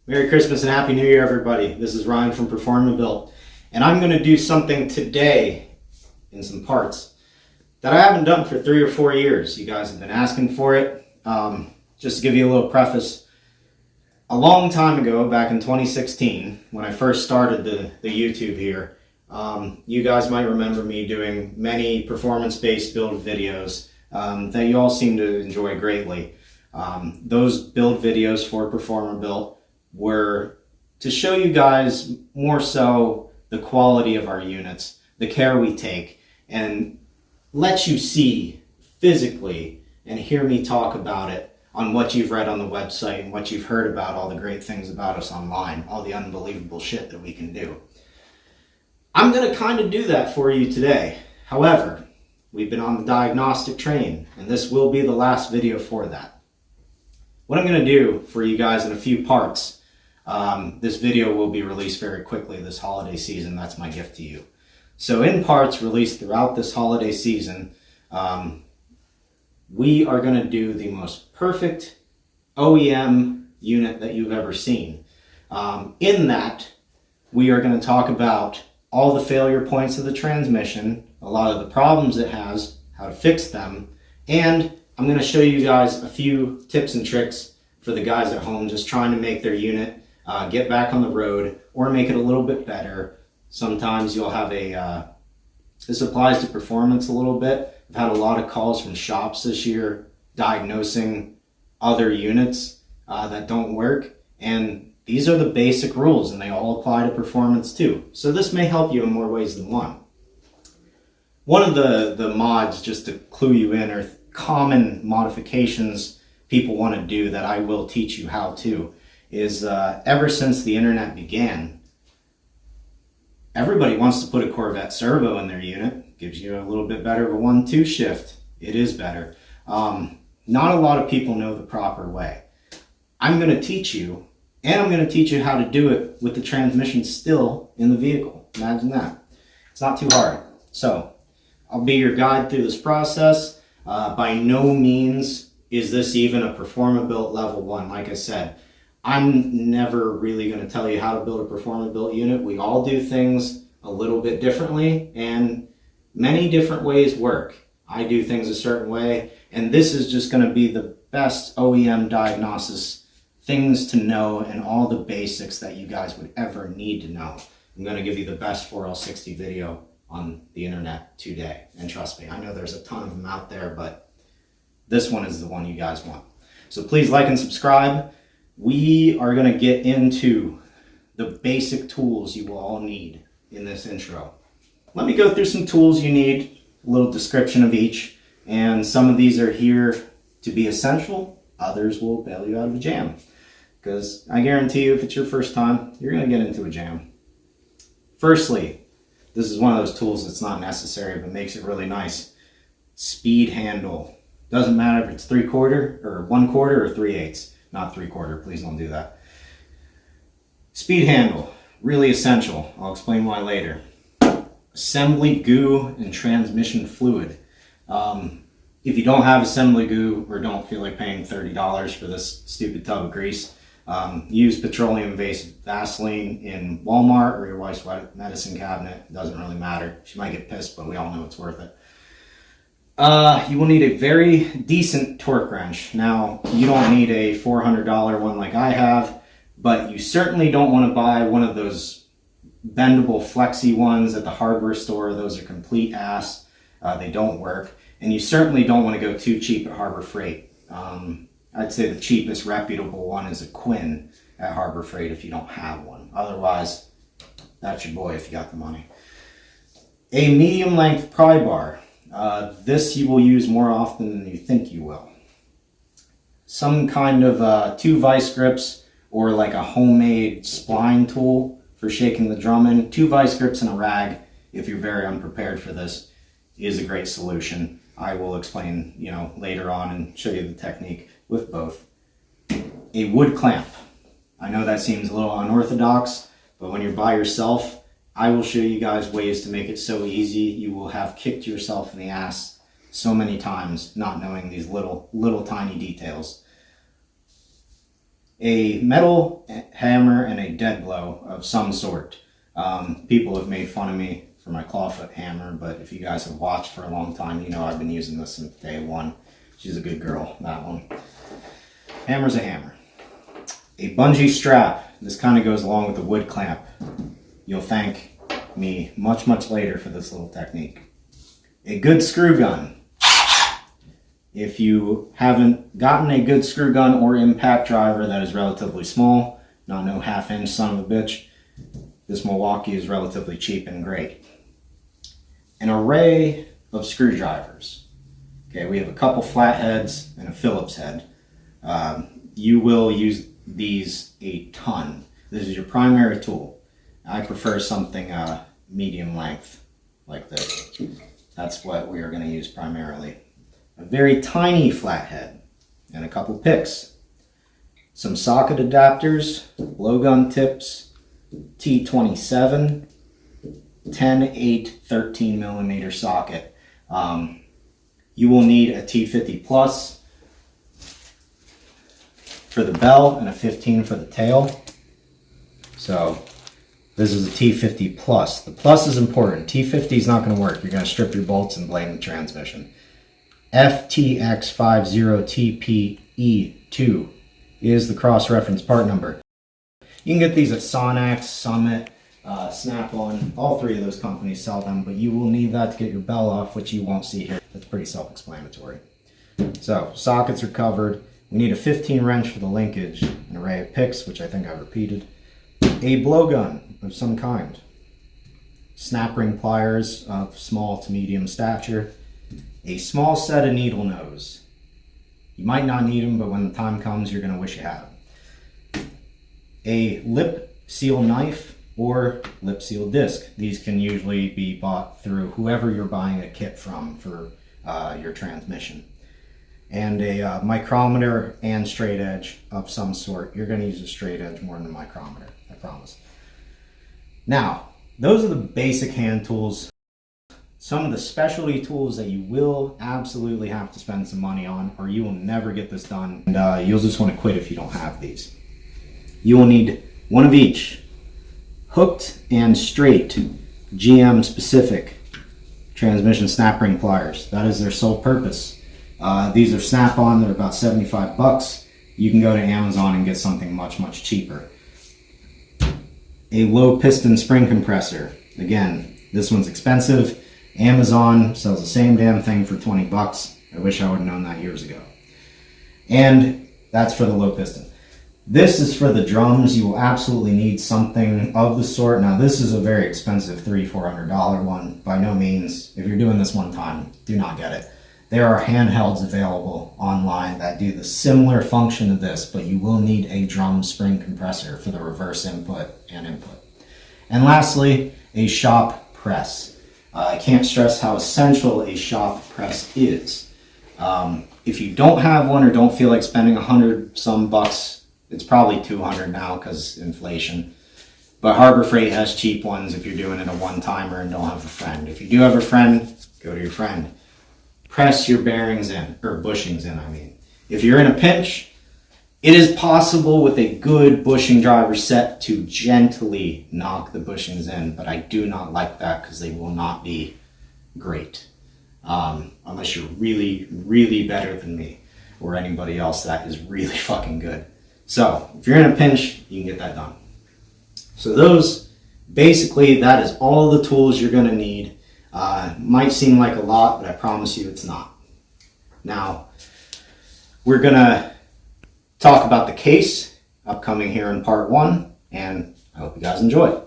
Merry Christmas and Happy New Year, everybody. This is Ryan from PerformaBuilt, and I'm going to do something today in some parts that I haven't done for 3 or 4 years. You guys have been asking for it. Just to give you a little preface, a long time ago, back in 2016, when I first started the YouTube here, you guys might remember me doing many performance-based build videos that you all seem to enjoy greatly. Those build videos for PerformaBuilt were to show you guys more so the quality of our units, the care we take, and let you see physically and hear me talk about it on what you've read on the website and what you've heard about all the great things about us online, all the unbelievable shit that we can do. I'm going to kind of do that for you today. However, we've been on the diagnostic train, and this will be the last video for that. What I'm going to do for you guys in a few parts, this video will be released very quickly this holiday season. That's my gift to you. So in parts released throughout this holiday season, we are going to do the most perfect OEM unit that you've ever seen. In that, we are going to talk about all the failure points of the transmission, a lot of the problems it has, how to fix them, and I'm going to show you guys a few tips and tricks for the guys at home just trying to make their unit get back on the road or make it a little bit better. Sometimes you'll have this applies to performance a little bit. I've had a lot of calls from shops this year diagnosing other units that don't work, and these are the basic rules and they all apply to performance too. So this may help you in more ways than one. One of the mods, just to clue you in, or common modifications people want to do that I will teach you how to, is ever since the internet began, everybody wants to put a Corvette servo in their unit. Gives you a little bit better of a 1-2 shift. It is better. Not a lot of people know the proper way. I'm going to teach you, and I'm going to teach you how to do it with the transmission still in the vehicle. Imagine that. It's not too hard. So I'll be your guide through this process. By no means is this even a PerformaBuilt level 1. Like I said, I'm never really going to tell you how to build a PerformaBuilt unit. We all do things a little bit differently, and many different ways work. I do things a certain way, and this is just going to be the best OEM diagnosis, things to know, and all the basics that you guys would ever need to know. I'm going to give you the best 4L60 video on the internet today, and trust me, I know there's a ton of them out there, but this one is the one you guys want. So please like and subscribe. We are going to get into the basic tools you will all need in this intro. Let me go through some tools you need, a little description of each, and some of these are here to be essential, others will bail you out of a jam. Because I guarantee you, if it's your first time, you're going to get into a jam. Firstly, this is one of those tools that's not necessary but makes it really nice. Speed handle. Doesn't matter if it's 3/4 or 1/4 or 3/8. Not 3/4, please don't do that. Speed handle, really essential. I'll explain why later. Assembly goo and transmission fluid. If you don't have assembly goo or don't feel like paying $30 for this stupid tub of grease, use petroleum-based Vaseline in Walmart or your wife's medicine cabinet. It doesn't really matter. She might get pissed, but we all know it's worth it. You will need a very decent torque wrench. Now, you don't need a $400 one like I have, but you certainly don't want to buy one of those bendable flexi ones at the hardware store. Those are complete ass. They don't work. And you certainly don't want to go too cheap at Harbor Freight. I'd say the cheapest reputable one is a Quinn at Harbor Freight if you don't have one. Otherwise, that's your boy if you got the money. A medium length pry bar. This you will use more often than you think you will. Some kind of 2 vice grips or like a homemade spline tool for shaking the drum in. 2 vice grips and a rag, if you're very unprepared for this, is a great solution. I will explain, later on and show you the technique with both. A wood clamp. I know that seems a little unorthodox, but when you're by yourself, I will show you guys ways to make it so easy. You will have kicked yourself in the ass so many times not knowing these little tiny details. a metal hammer and a dead blow of some sort. People have made fun of me for my clawfoot hammer, but if you guys have watched for a long time, you know I've been using this since day one. She's a good girl, that one. Hammer's a hammer. A bungee strap. This kind of goes along with the wood clamp. You'll thank me much, much later for this little technique. A good screw gun. If you haven't gotten a good screw gun or impact driver that is relatively small, not no half-inch son of a bitch, this Milwaukee is relatively cheap and great. An array of screwdrivers. Okay, we have a couple flatheads and a Phillips head. You will use these a ton. This is your primary tool. I prefer something medium length like this. That's what we are going to use primarily. A very tiny flathead and a couple picks. Some socket adapters, blowgun tips, T27, 10, 8, 13 millimeter socket. You will need a T50 plus for the bell and a 15 for the tail. So this is a T50 plus. The plus is important. T50 is not going to work. You're going to strip your bolts and blame the transmission. FTX50TPE2 is the cross-reference part number. You can get these at Sonax, Summit, Snap-on. All three of those companies sell them, but you will need that to get your bell off, which you won't see here. That's pretty self-explanatory. So sockets are covered. We need a 15 wrench for the linkage, an array of picks, which I think I repeated, a blowgun of some kind, snap ring pliers of small to medium stature, a small set of needle nose. You might not need them, but when the time comes, you're going to wish you had them. A lip seal knife or lip seal disc. These can usually be bought through whoever you're buying a kit from for your transmission. And a micrometer and straight edge of some sort. You're going to use a straight edge more than a micrometer, I promise. Now, those are the basic hand tools. Some of the specialty tools that you will absolutely have to spend some money on, or you will never get this done, and you'll just want to quit if you don't have these. You will need one of each. Hooked and straight, GM specific transmission snap ring pliers. That is their sole purpose. These are Snap-on. They're about 75 bucks. You can go to Amazon and get something much, much cheaper. A low piston spring compressor. Again, this one's expensive. Amazon sells the same damn thing for 20 bucks. I wish I would have known that years ago. And that's for the low piston. This is for the drums. You will absolutely need something of the sort. Now, this is a very expensive $300-400 one. By no means, if you're doing this one time, do not get it. There are handhelds available online that do the similar function to this, but you will need a drum spring compressor for the reverse input and input. And lastly, a shop press. I can't stress how essential a shop press is. If you don't have one or don't feel like spending 100 some bucks, it's probably 200 now because inflation. But Harbor Freight has cheap ones if you're doing it a one-timer and don't have a friend. If you do have a friend, go to your friend. Press your bearings in, or bushings in, I mean. If you're in a pinch, it is possible with a good bushing driver set to gently knock the bushings in, but I do not like that because they will not be great. Unless you're really, really better than me or anybody else that is really fucking good. So if you're in a pinch, you can get that done. So those, basically, that is all the tools you're going to need. Might seem like a lot, but I promise you it's not. Now, we're going to talk about the case upcoming here in part 1, and I hope you guys enjoy.